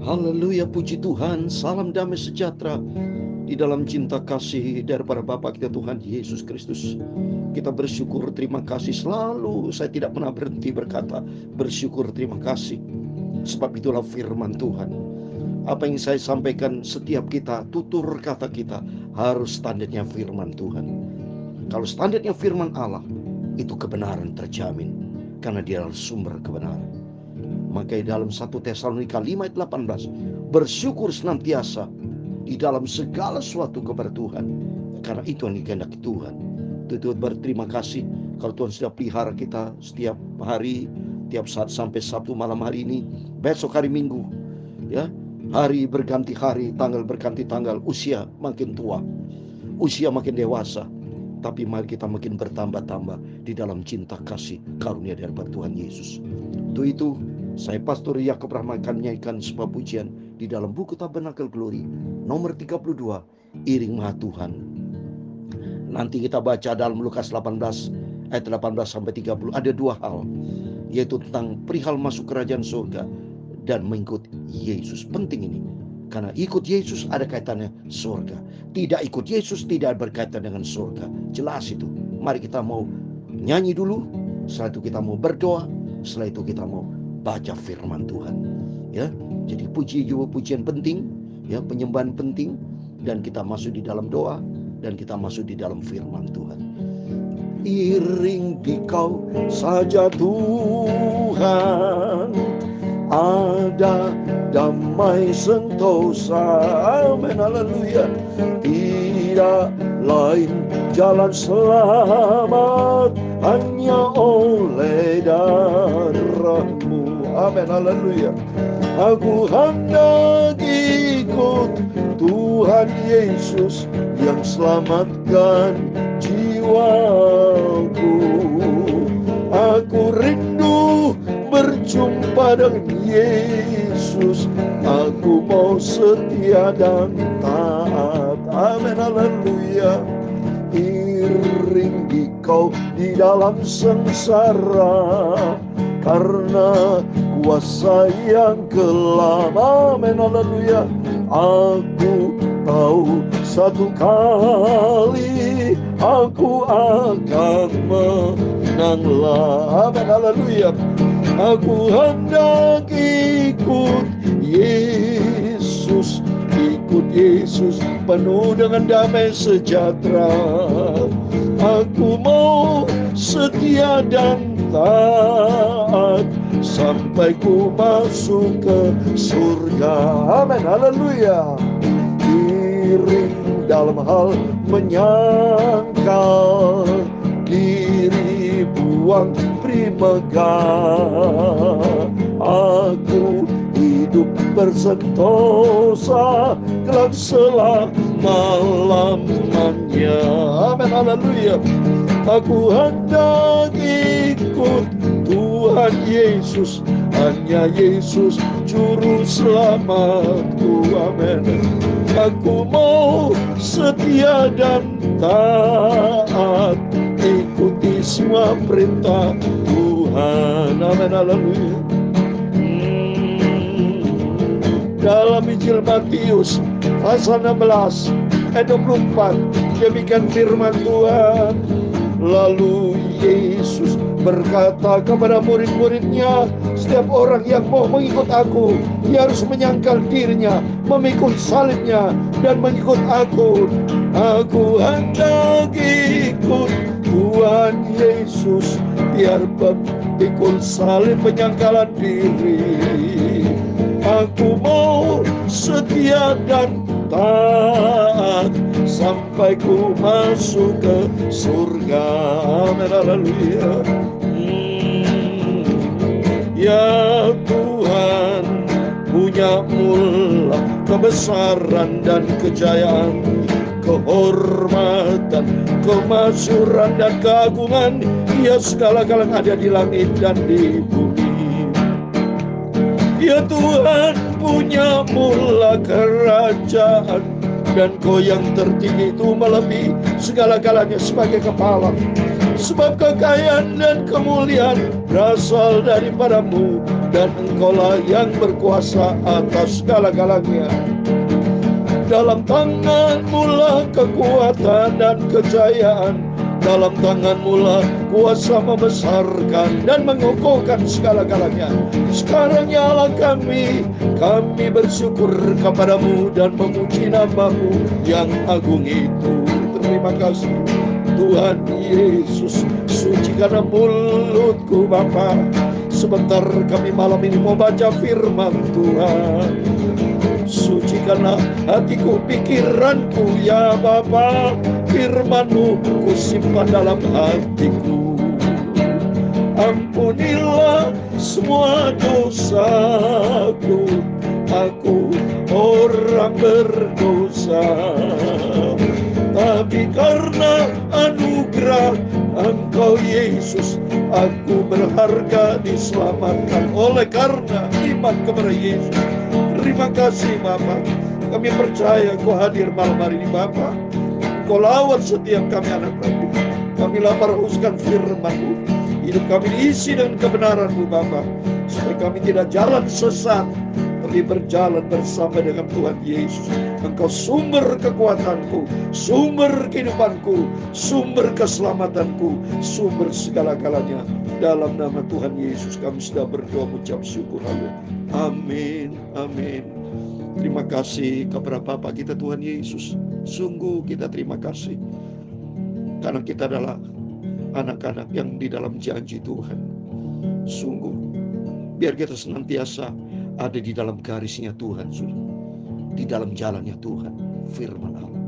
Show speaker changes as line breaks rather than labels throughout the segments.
Haleluya, puji Tuhan. Salam damai sejahtera di dalam cinta kasih daripada Bapa kita Tuhan Yesus Kristus. Kita bersyukur, terima kasih selalu. Saya tidak pernah berhenti berkata bersyukur, terima kasih. Sebab itulah firman Tuhan. Apa yang saya sampaikan, setiap kita, tutur kata kita harus standarnya firman Tuhan. Kalau standarnya firman Allah, itu kebenaran terjamin, karena dia adalah sumber kebenaran. Maka dalam 1 Tesalonika 5 ayat 18, bersyukur senantiasa di dalam segala sesuatu kepada Tuhan, karena itu yang dikehendaki Tuhan. Itu berterima kasih kalau Tuhan sudah pelihara kita setiap hari, tiap saat sampai Sabtu malam hari ini, besok hari Minggu, ya, hari berganti hari, tanggal berganti tanggal, usia makin tua, usia makin dewasa, tapi mari kita makin bertambah-tambah di dalam cinta kasih karunia daripada Tuhan Yesus. Untuk itu saya Pastor Yakub Rahman akan menyanyikan sebuah pujian di dalam buku Tabernakel Glory nomor 32, Iring Maha Tuhan. Nanti kita baca dalam Lukas 18 ayat 18 sampai 30. Ada dua hal, yaitu tentang perihal masuk kerajaan surga dan mengikut Yesus. Penting ini, karena ikut Yesus ada kaitannya surga. Tidak ikut Yesus tidak berkaitan dengan surga. Jelas itu. Mari kita mau nyanyi dulu, setelah itu kita mau berdoa, setelah itu kita mau baca firman Tuhan, ya. Jadi pujian penting, ya, penyembahan penting, dan kita masuk di dalam doa, dan kita masuk di dalam firman Tuhan. Iring dikau saja Tuhan, ada damai sentosa. Amin, haleluya. Tidak lain jalan selamat, hanya oleh darah-Mu. Amin, haleluya. Aku hendak ikut Tuhan Yesus yang selamatkan jiwaku. Aku rindu berjumpa dengan Yesus. Aku mau setia dan taat. Amin, haleluya. Iring dikau di dalam sengsara, karena kuasa yang kelam. Amin, haleluya. Aku tahu satu kali aku akan menanglah. Amin, haleluya. Aku hendak ikut Yesus, ikut Yesus penuh dengan damai sejahtera. Aku mau setia dan taat sampai ku masuk ke surga. Amin, haleluya. Iring dalam hal menyangkal diri, buang primegah. Aku hidup bersentosa kelak selama-lamanya. Amin, haleluya. Aku hendak ikut Tuhan Yesus, hanya Yesus juru selamatku. Amin. Aku mau setia dan taat, ikuti semua perintah Tuhan. Amin, haleluya. Dalam Injil Matius pasal 16 ayat 24, demikian firman Tuhan. Lalu Yesus berkata kepada murid-muridnya, setiap orang yang mau mengikut aku, dia harus menyangkal dirinya, memikul salibnya, dan mengikut aku. Aku hendak ikut Tuhan Yesus, biar memikul salib penyangkalan diri. Aku mau setia dan taat sampai ku masuk ke surga. Amin, haleluya. Ya Tuhan, punya mula kebesaran dan kejayaan, kehormatan, kemasyuran dan keagungan. Ya, segala-galanya ada di langit dan di bumi. Ya Tuhan, punya mula kerajaan, dan Kau yang tertinggi itu melebihi segala-galanya sebagai kepala. Sebab kekayaan dan kemuliaan berasal daripadamu, dan Engkaulah yang berkuasa atas segala-galanya. Dalam tangan-Mu lah kekuatan dan kejayaan. Dalam tangan-Mu lah kuasa membesarkan dan mengokohkan segala-galanya. Sekarang ya Allah kami bersyukur kepadamu dan memuji nama-Mu yang agung itu. Terima kasih Tuhan Yesus. Sucikanlah mulutku Bapa. Sebentar kami malam ini mau baca firman Tuhan. Sucikanlah hatiku, pikiranku ya Bapa. Firman-Mu ku simpan dalam hatiku. Ampunilah semua dosaku, aku orang berdosa. Tapi karena anugerah Engkau Yesus, aku berharga diselamatkan oleh karena iman kepada Yesus. Terima kasih Bapa. Kami percaya Kau hadir malam hari ini Bapa. Kau lawat setiap kami anak-anak. Kami lapar hauskan firman-Mu. Hidup kami diisi dengan kebenaran-Mu Bapa. Supaya kami tidak jalan sesat, tapi berjalan bersama dengan Tuhan Yesus. Engkau sumber kekuatanku, sumber kehidupanku, sumber keselamatanku, sumber segala-galanya. Dalam nama Tuhan Yesus kami sudah berdoa mengucap syukur. Amin. Amin. Terima kasih kepada Bapa kita Tuhan Yesus. Sungguh kita terima kasih, karena kita adalah anak-anak yang di dalam janji Tuhan. Sungguh biar kita senantiasa ada di dalam garisnya Tuhan, di dalam jalannya Tuhan, firman Allah.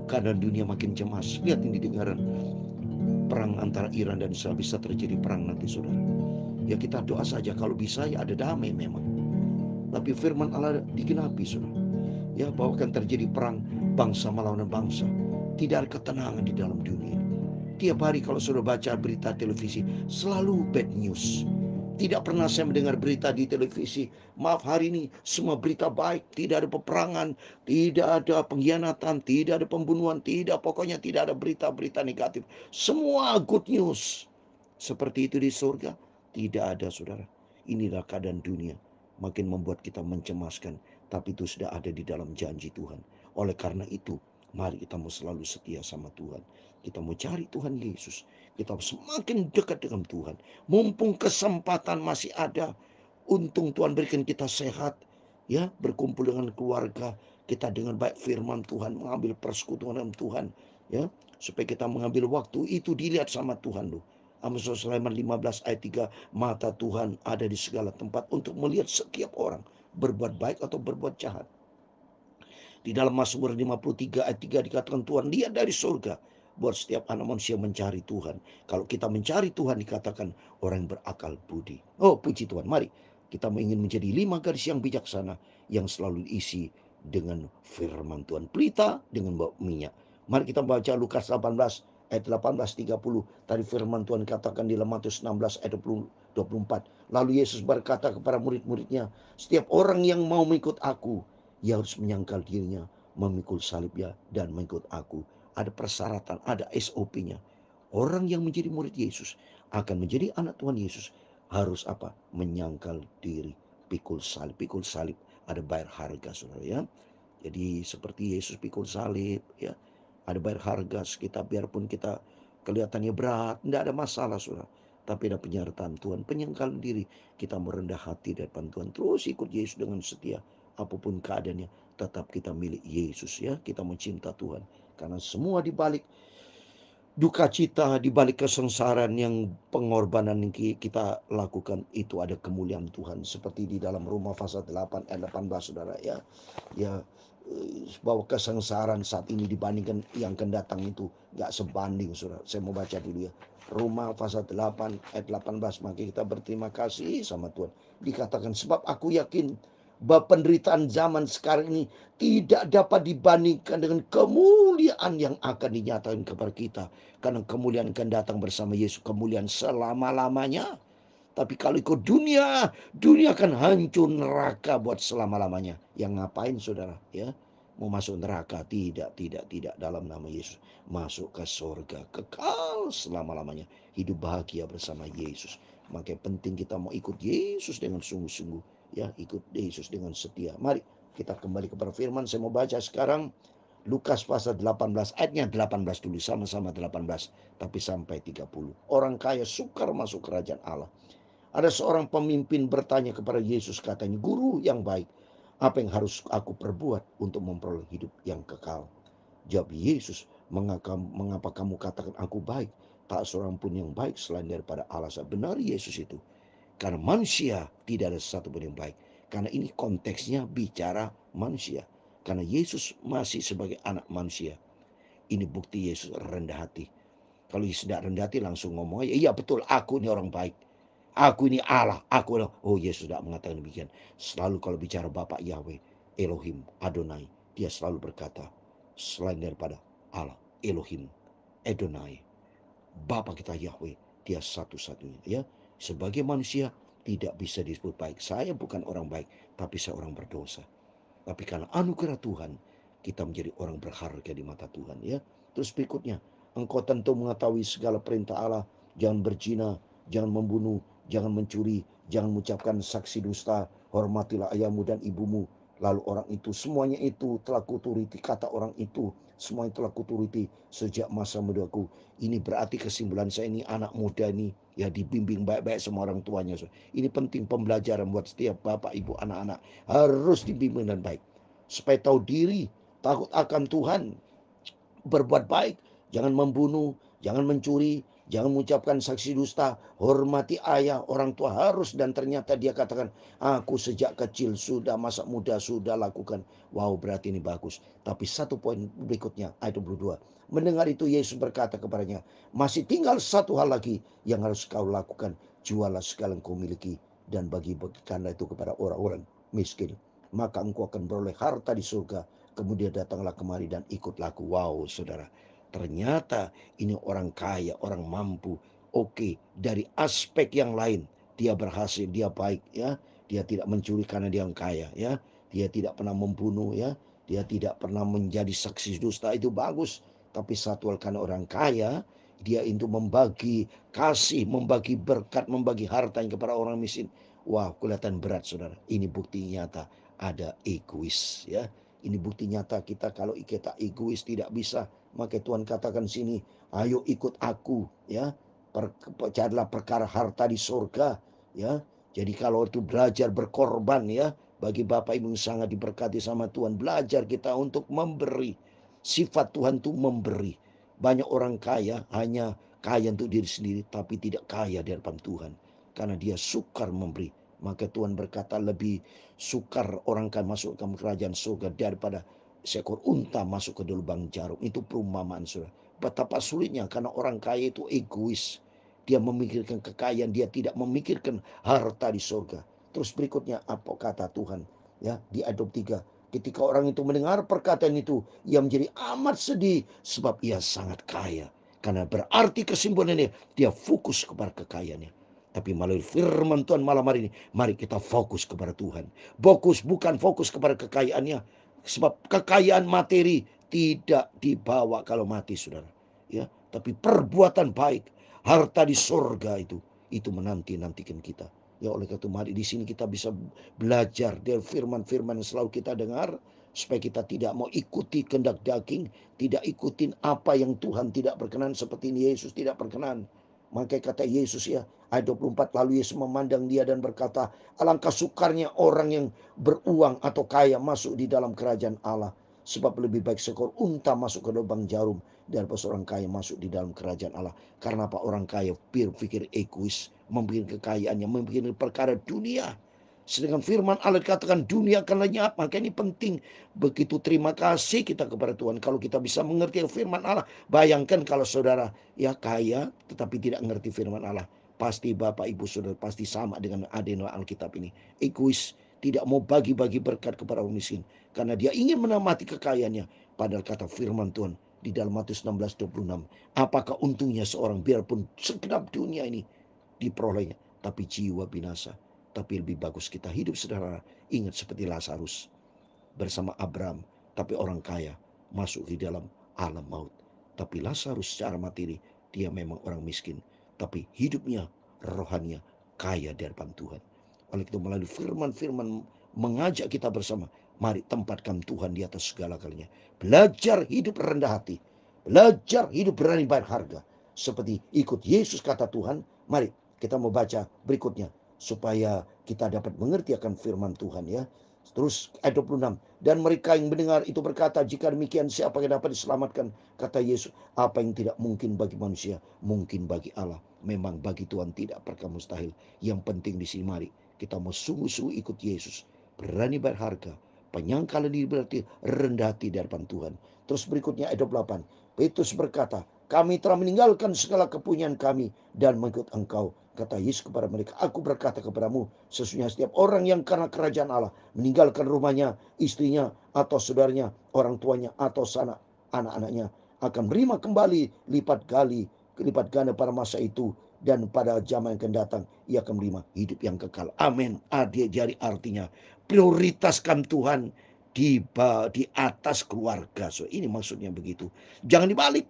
Keadaan dunia makin cemas. Lihat ini dengaran perang antara Iran dan Israel, bisa terjadi perang nanti saudara. Ya kita doa saja, kalau bisa ya ada damai memang. Tapi firman Allah digenapi saudara. Ya bahwa akan terjadi perang bangsa melawan bangsa. Tidak ada ketenangan di dalam dunia. Tiap hari kalau saudara baca berita televisi, selalu bad news. Tidak pernah saya mendengar berita di televisi, maaf hari ini semua berita baik, tidak ada peperangan, tidak ada pengkhianatan, tidak ada pembunuhan, pokoknya tidak ada berita-berita negatif. Semua good news. Seperti itu di surga, tidak ada saudara. Inilah keadaan dunia, makin membuat kita mencemaskan, tapi itu sudah ada di dalam janji Tuhan. Oleh karena itu, mari kita mau selalu setia sama Tuhan. Kita mau cari Tuhan Yesus. Kita semakin dekat dengan Tuhan. Mumpung kesempatan masih ada. Untung Tuhan berikan kita sehat. Ya, berkumpul dengan keluarga. Kita dengan baik firman Tuhan. Mengambil persekutuan dengan Tuhan. Ya, supaya kita mengambil waktu itu dilihat sama Tuhan loh. Amos Sulaiman 15 ayat 3. Mata Tuhan ada di segala tempat untuk melihat setiap orang berbuat baik atau berbuat jahat. Di dalam Mazmur 53 ayat 3 dikatakan Tuhan lihat dari surga buat setiap anak manusia mencari Tuhan. Kalau kita mencari Tuhan dikatakan orang yang berakal budi. Oh puji Tuhan, mari kita ingin menjadi 5 garis yang bijaksana yang selalu diisi dengan firman Tuhan. Pelita dengan bau minyak. Mari kita baca Lukas 18 ayat 18-30. Tadi firman Tuhan katakan di Matius 16 ayat 24. Lalu Yesus berkata kepada murid-muridnya, setiap orang yang mau mengikut aku, ia harus menyangkal dirinya, memikul salibnya, dan mengikut aku. Ada persyaratan, ada SOP-nya. Orang yang menjadi murid Yesus, akan menjadi anak Tuhan Yesus, harus apa? Menyangkal diri, pikul salib. Pikul salib, ada bayar harga saudara ya. Jadi seperti Yesus pikul salib ya. Ada bayar harga kita, biarpun kita kelihatannya berat, tidak ada masalah saudara. Tapi ada penyertaan Tuhan, penyangkalan diri. Kita merendah hati di depan Tuhan, terus ikut Yesus dengan setia. Apapun keadaannya, tetap kita milik Yesus ya. Kita mencinta Tuhan. Karena semua dibalik duka cita, dibalik kesengsaraan yang pengorbanan yang kita lakukan, itu ada kemuliaan Tuhan. Seperti di dalam Roma pasal 8 ayat 18 saudara ya. Ya bahwa kesengsaraan saat ini dibandingkan yang akan datang itu gak sebanding saudara. Saya mau baca dulu ya. Roma pasal 8 ayat 18. Maka kita berterima kasih sama Tuhan. Dikatakan sebab aku yakin bahwa penderitaan zaman sekarang ini tidak dapat dibandingkan dengan kemuliaan yang akan dinyatakan kepada kita. Karena kemuliaan akan datang bersama Yesus, kemuliaan selama-lamanya. Tapi kalau ikut dunia akan hancur neraka buat selama-lamanya. Yang ngapain saudara ya? Mau masuk neraka? Tidak, tidak, tidak. Dalam nama Yesus. Masuk ke surga. Kekal selama-lamanya. Hidup bahagia bersama Yesus. Makanya penting kita mau ikut Yesus dengan sungguh-sungguh. Ya, ikut Yesus dengan setia. Mari kita kembali kepada firman. Saya mau baca sekarang Lukas pasal 18, ayatnya 18 dulu, sama-sama 18, tapi sampai 30. Orang kaya sukar masuk kerajaan Allah. Ada seorang pemimpin bertanya kepada Yesus, katanya, "Guru yang baik, apa yang harus aku perbuat untuk memperoleh hidup yang kekal?" Jawab Yesus, mengapa kamu katakan aku baik? Tak seorang pun yang baik selain daripada Allah." Benar Yesus itu. Karena manusia tidak ada satu pun yang baik. Karena ini konteksnya bicara manusia. Karena Yesus masih sebagai anak manusia. Ini bukti Yesus rendah hati. Kalau Yesus tidak rendah hati langsung ngomong, iya betul, aku ini orang baik. Aku ini Allah, aku adalah. Oh, Yesus tidak mengatakan demikian. Selalu kalau bicara Bapa Yahweh, Elohim, Adonai, dia selalu berkata, selain daripada Allah, Elohim, Adonai, Bapa kita Yahweh, dia satu-satunya. Ya, sebagai manusia tidak bisa disebut baik. Saya bukan orang baik, tapi saya orang berdosa. Tapi karena anugerah Tuhan, kita menjadi orang berharga di mata Tuhan. Ya, terus berikutnya, engkau tentu mengetahui segala perintah Allah. Jangan berzina, jangan membunuh, jangan mencuri, jangan mengucapkan saksi dusta, hormatilah ayahmu dan ibumu. Lalu orang itu, semuanya itu telah kuturuti, kata orang itu, semuanya telah kuturuti sejak masa mudaku. Ini berarti kesimpulan saya ini anak muda ini, ya dibimbing baik-baik sama orang tuanya. Ini penting pembelajaran buat setiap bapak, ibu, anak-anak. Harus dibimbing dan baik. Supaya tahu diri, takut akan Tuhan, berbuat baik, jangan membunuh, jangan mencuri, jangan mengucapkan saksi dusta, hormati ayah, orang tua harus. Dan ternyata dia katakan, aku sejak kecil sudah, masa muda sudah lakukan. Wow, berarti ini bagus. Tapi satu poin berikutnya, ayat 22. Mendengar itu Yesus berkata kepadanya, masih tinggal satu hal lagi yang harus kau lakukan. Jualah segala yang kau miliki dan bagi-bagikanlah itu kepada orang-orang miskin. Maka engkau akan beroleh harta di surga. Kemudian datanglah kemari dan ikutlah aku. Wow, saudara. Ternyata ini orang kaya, orang mampu. Oke, dari aspek yang lain dia berhasil, dia baik, ya. Dia tidak mencuri karena dia yang kaya, ya. Dia tidak pernah membunuh, ya. Dia tidak pernah menjadi saksi dusta, itu bagus. Tapi satu hal, karena orang kaya, dia itu membagi kasih, membagi berkat, membagi harta kepada orang miskin. Wah, kelihatan berat, saudara. Ini bukti nyata ada egois, ya. Ini bukti nyata kita kalau kita egois tidak bisa. Maka Tuhan katakan sini, ayo ikut aku, ya. Carilah perkara harta di surga, ya. Jadi kalau itu belajar berkorban, ya, bagi Bapak Ibu yang sangat diberkati sama Tuhan, belajar kita untuk memberi. Sifat Tuhan itu memberi. Banyak orang kaya hanya kaya untuk diri sendiri, tapi tidak kaya di hadapan Tuhan. Karena dia sukar memberi. Maka Tuhan berkata, lebih sukar orang kaya masuk ke kerajaan surga daripada seekor unta masuk ke lubang jarum. Itu perumpamaan, saudara. Betapa sulitnya karena orang kaya itu egois. Dia memikirkan kekayaan, dia tidak memikirkan harta di surga. Terus berikutnya apa kata Tuhan? Ya, di ayat 23. Ketika orang itu mendengar perkataan itu, ia menjadi amat sedih sebab ia sangat kaya. Karena berarti kesimpulannya dia fokus kepada kekayaannya. Tapi melalui firman Tuhan malam hari ini, mari kita fokus kepada Tuhan. Bukan fokus kepada kekayaannya. Sebab kekayaan materi tidak dibawa kalau mati, saudara. Ya, tapi perbuatan baik, harta di surga itu menantikan kita. Ya, oleh karena itu mari di sini kita bisa belajar dari firman-firman yang selalu kita dengar, supaya kita tidak mau ikuti kehendak daging, tidak ikutin apa yang Tuhan tidak berkenan, seperti ini Yesus tidak berkenan. Maka kata Yesus, ya, ayat 24, lalu Yesus memandang dia dan berkata, alangkah sukarnya orang yang beruang atau kaya masuk di dalam kerajaan Allah. Sebab lebih baik seekor unta masuk ke lubang jarum daripada seorang kaya masuk di dalam kerajaan Allah. Karena apa? Orang kaya berpikir egois, memikirkan kekayaannya, memikirkan perkara dunia. Sedangkan firman Allah dikatakan dunia akan lenyap. Maka ini penting. Begitu terima kasih kita kepada Tuhan kalau kita bisa mengerti firman Allah. Bayangkan kalau saudara ya kaya tetapi tidak mengerti firman Allah. Pasti Bapak Ibu Saudara pasti sama dengan adanya Alkitab ini. Egois, tidak mau bagi-bagi berkat kepada orang miskin. Karena dia ingin menamati kekayaannya. Padahal kata firman Tuhan di dalam Matius 16:26. Apakah untungnya seorang biarpun segenap dunia ini diperolehnya, tapi jiwa binasa. Tapi lebih bagus kita hidup sederhana. Ingat seperti Lazarus bersama Abraham. Tapi orang kaya masuk di dalam alam maut. Tapi Lazarus secara materi dia memang orang miskin, tapi hidupnya rohaninya kaya di hadapan Tuhan. Oleh itu melalui firman-firman mengajak kita bersama, mari tempatkan Tuhan di atas segala galanya. Belajar hidup rendah hati, belajar hidup berani bayar harga. Seperti ikut Yesus kata Tuhan. Mari kita mau baca berikutnya supaya kita dapat mengerti akan firman Tuhan ya. Terus ayat 26. Dan mereka yang mendengar itu berkata, jika demikian siapa yang dapat diselamatkan? Kata Yesus, apa yang tidak mungkin bagi manusia, mungkin bagi Allah. Memang bagi Tuhan tidak perkara mustahil. Yang penting di sini mari kita mau sungguh-sungguh ikut Yesus. Berani berharga. Penyangkalan diri berarti rendah hati di hadapan Tuhan. Terus berikutnya ayat 28. Petrus berkata, kami telah meninggalkan segala kepunyaan kami dan mengikut engkau. Kata Yesus kepada mereka, aku berkata kepadamu, sesungguhnya setiap orang yang karena kerajaan Allah meninggalkan rumahnya, istrinya, atau saudaranya, orang tuanya, atau sanak anak-anaknya, akan menerima kembali lipat ganda pada masa itu, dan pada zaman yang akan datang ia akan menerima hidup yang kekal. Amin. Jadi artinya prioritaskan Tuhan di atas keluarga. So, ini maksudnya begitu. Jangan dibalik.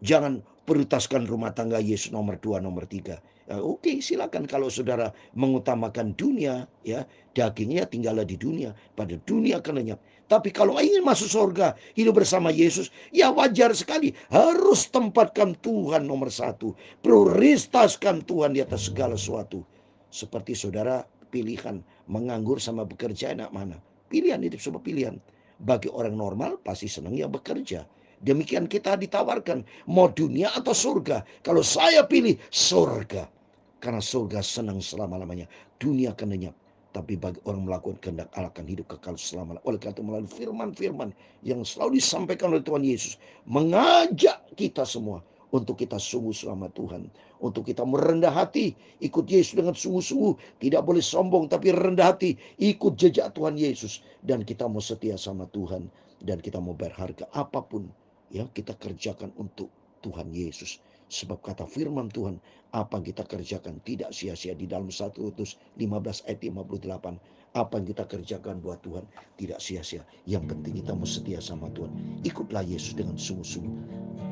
Jangan prioritaskan rumah tangga Yesus nomor 2, nomor 3. Ya, oke, silakan kalau saudara mengutamakan dunia, ya dagingnya tinggallah di dunia, pada dunia akan lenyap. Tapi kalau ingin masuk surga, hidup bersama Yesus, ya wajar sekali. Harus tempatkan Tuhan nomor 1. Prioritaskan Tuhan di atas segala sesuatu. Seperti saudara pilihan menganggur sama bekerja, enak mana? Pilihan, hidup sebuah pilihan. Bagi orang normal pasti senang ya bekerja. Demikian kita ditawarkan, mau dunia atau surga. Kalau saya pilih surga, karena surga senang selama-lamanya. Dunia akan lenyap. Tapi bagi orang melakukan kehendak Allah akan hidup kekal selama-lamanya. Oleh karena itu melalui firman-firman yang selalu disampaikan oleh Tuhan Yesus, mengajak kita semua untuk kita sungguh selama Tuhan. Untuk kita merendah hati, ikut Yesus dengan sungguh-sungguh. Tidak boleh sombong, tapi rendah hati, ikut jejak Tuhan Yesus. Dan kita mau setia sama Tuhan. Dan kita mau berharga apapun, ya kita kerjakan untuk Tuhan Yesus. Sebab kata firman Tuhan, apa yang kita kerjakan tidak sia-sia. Di dalam 1 Korintus 15 ayat 58. Apa yang kita kerjakan buat Tuhan tidak sia-sia. Yang penting kita mau setia sama Tuhan. Ikutlah Yesus dengan sungguh-sungguh.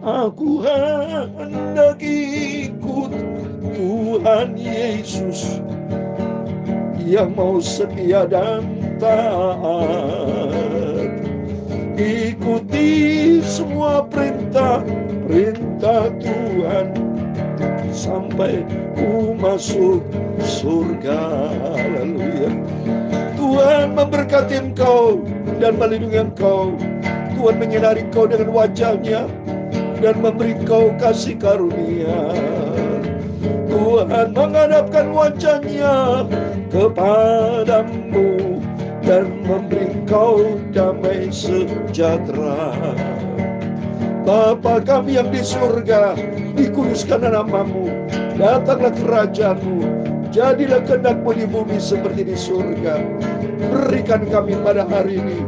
Aku hendak ikut Tuhan Yesus yang mau setia dan taat. Ikuti semua perintah Tuhan sampai ku masuk surga. Haleluya. Tuhan memberkati engkau dan melindungi engkau. Tuhan menyinari engkau dengan wajahnya dan memberi engkau kasih karunia. Tuhan menghadapkan wajahnya kepadamu dan memberi engkau damai sejahtera. Bapa kami yang di surga, dikuduskan namamu, datanglah kerajaanmu, jadilah kehendakmu di bumi seperti di surga. Berikan kami pada hari ini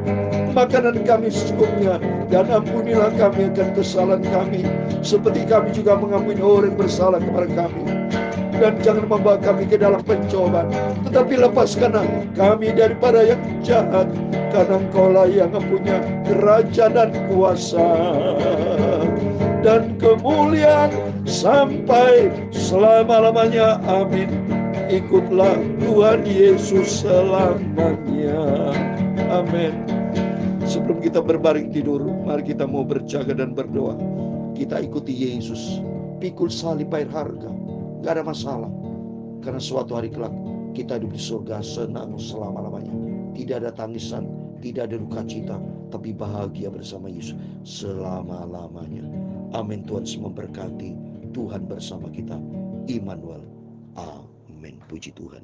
makanan kami secukupnya, dan ampunilah kami akan kesalahan kami, seperti kami juga mengampuni orang yang bersalah kepada kami. Dan jangan membawa kami ke dalam pencobaan, tetapi lepaskanlah kami daripada yang jahat, karena Engkaulah yang mempunyai kerajaan dan kuasa dan kemuliaan sampai selama-lamanya. Amin. Ikutlah Tuhan Yesus selamanya. Amin. Sebelum kita berbaring tidur, mari kita mau berjaga dan berdoa. Kita ikuti Yesus, pikul salib bayar harga. Gak ada masalah, karena suatu hari kelak kita hidup di surga senang selama-lamanya. Tidak ada tangisan, tidak ada duka cita, tapi bahagia bersama Yesus selama-lamanya. Amin. Tuhan memberkati. Tuhan bersama kita. Immanuel. Amin. Puji Tuhan.